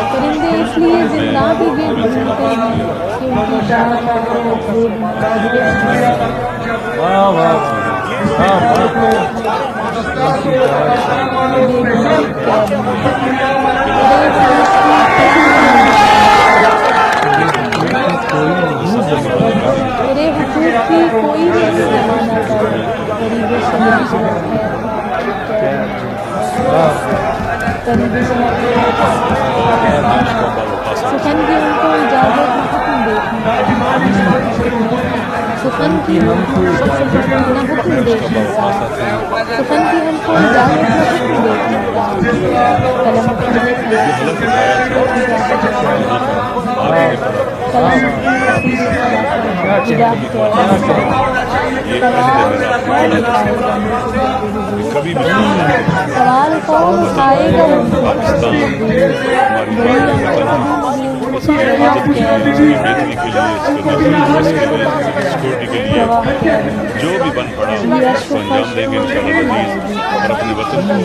परिंदे इसलिए जिंदा भी वे बोलते हैं क्योंकि शाम मेरे हुकूक की कोई नहीं जमाना करे गरीबों से सुखन की उनको इजाजत न हुक्म देखना सुखन की हुक्म देखना सुखन की हमको इजाजत न हुक्म देखना कलम सवाल कौन उठाएगा सिक्योरिटी के लिए जो भी बन पड़ा उसको अंजाम देंगे इंशाअल्लाह और अपने वतन को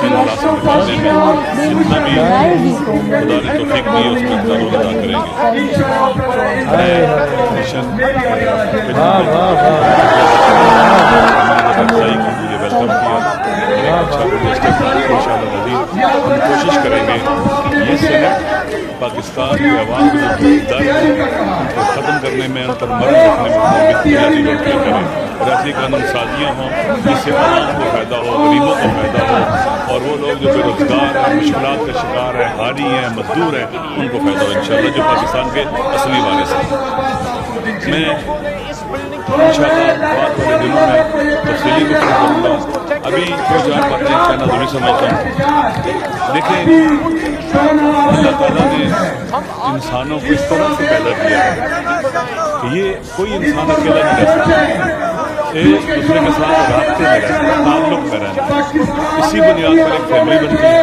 इन हालात से निकालने में जितना भी खुदा ने तौफीक दी उसका जरूर अदा करेंगे मिशन वेलकम किया अच्छा इंशाअल्लाह कोशिश करेंगे ये सेनेट पाकिस्तान की आवाम के दर्द को ख़त्म करने में अंतर मर्द रखने में बुनियादी नौकरियाँ करें और ऐसी कानून साजियाँ हों जिससे आवाम को फ़ायदा हो गरीबों को फ़ायदा हो और वो लोग जो बेरोज़गार हैं मुश्किलात का शिकार हैं हारी हैं मजदूर हैं उनको फ़ायदा हो इंशाअल्लाह जो पाकिस्तान के असली वारिस हैं मैं इंशाअल्लाह बात वाले दिनों में तफसीली गुफ्तगू करूँगा अभी दो चार बातें कहना ज़रूरी समझता हूँ देखें अल्लाह ताला ने इंसानों को इस तरह से पैदा किया है कि ये कोई इंसान अकेला नहीं रह सकता एक दूसरे के साथ राब्ते में रहना ताल्लुक़ में रहना इसी बुनियाद पर एक फैमिली बनती है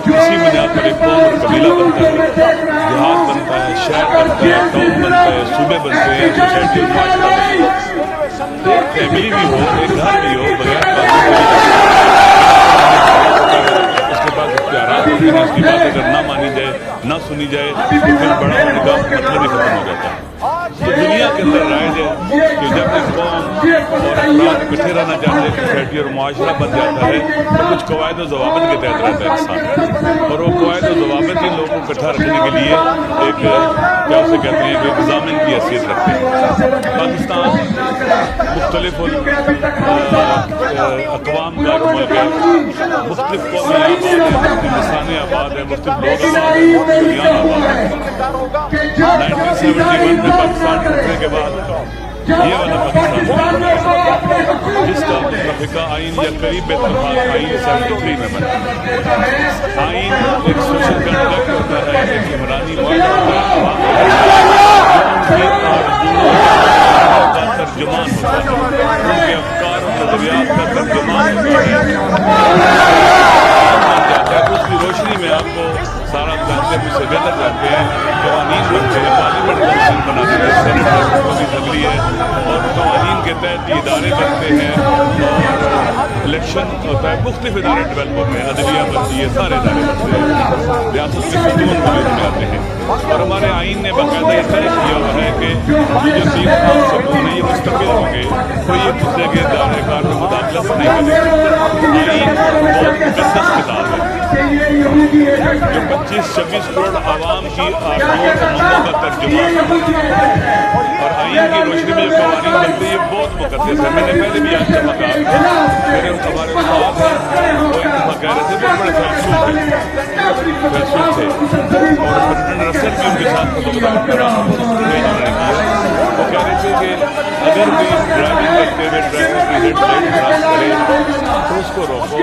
इसी बुनियाद पर एक कौम और कबीला बनता है देहात बनता है शहर बनता है गाँव बनता है सूबे बनते हैं सोसाइटी माशरा बनता है एक फैमिली भी हो एक घर भी हो बगैर उसके बाद प्यारा होते हैं उसकी बात अगर ना मानी जाए ना सुनी जाए तो फिर बड़ा होने का मतलब ही खत्म हो जाता है तो दुनिया के अंदर राइज है कि जब एक कौम और अफराद इकट्ठे रहना चाहते हैं सोसाइटी और मुआशरा बन जाता है तो कुछ कवायद और ज़वाबित के तहत रहता है इंसान और वो कवायद और ज़वाबित इन लोगों को इकट्ठा रखने के लिए एक क्या उसे कहते हैं एक एग्जामिन की हैसियत रखते हैं पाकिस्तान मुख्तलिफ अक़वाम का एक मुल्क है मुख्तलिफ कौमें आबाद है मुख्तलिफ इंसानें आबाद है मुख्तलिफ लोग आबाद है मुख्तलिफ आबाद है 1971 में पाकिस्तान टूटने के बाद ये वाला पाकिस्तान जिसका मुतफ़िका आइन या करीब इत्तेफाक आइन 73 में बना आइन एक सोशल कंट्रैक्ट होता है एक इमरानी वादा होता है का तर्जुमान होता है उनके अफकार और नज़रियात का तर्जुमान होता है उसकी रोशनी में आपको सारा जानते हैं मुझसे बेहतर जानते हैं क़वानीन बनते हैं पार्लियामेंट कमीशन बनाते हैं सेनेट कभी अगली है और क़वानीन के तहत ये इदारे बनते हैं और इलेक्शन होता है मुख्तलिफ इदारे डेवलप होते हैं अदलिया बनती है सारे इदारे बनते हैं रियासत के सतून कमेटी में आते हैं और हमारे आइन ने बाकायदा ये तय किया हुआ है कि जो 3 खास सतून हैं ये मुस्तकिल होंगे कोई एक दूसरे के इदारे कार में मुदाखलत नहीं करेंगे आइन बहुत मुक़द्दस किताब है जो 25-26 करोड़ आवाम की आर्ज़ुओं तमन्नाओं का तर्जुमा और आइन की रोशनी में जो क़वानीन बनते हैं ये बहुत मुक़द्दस है मैंने पहले भी आज जमा कहा मेरे हमारे साथ हैं वो एक दफ़ा कह रहे थे बहुत बड़े फैलसूफ थे और प्रेसिडेंट रसल भी उनके साथ मुलाकात करा उन्होंने किया वो कह रहे थे कि अगर कोई ड्राइविंग करते हुए ड्राइवर की हेड लाइट क्रॉस करे तो उसको रोको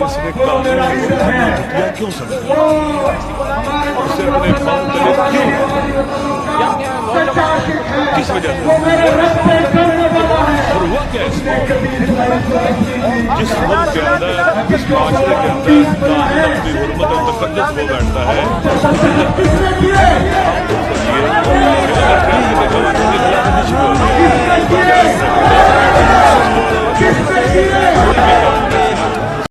इसका क्यों समझ سے اپنے پاؤں تلے کیوں؟ کس وجہ سے؟ اور ہوا کیا اس میں؟ جس ملک کے اندر، جس معاشرے کے اندر قانون اپنی حرمت اور تقدس ہو بیٹھتا ہے،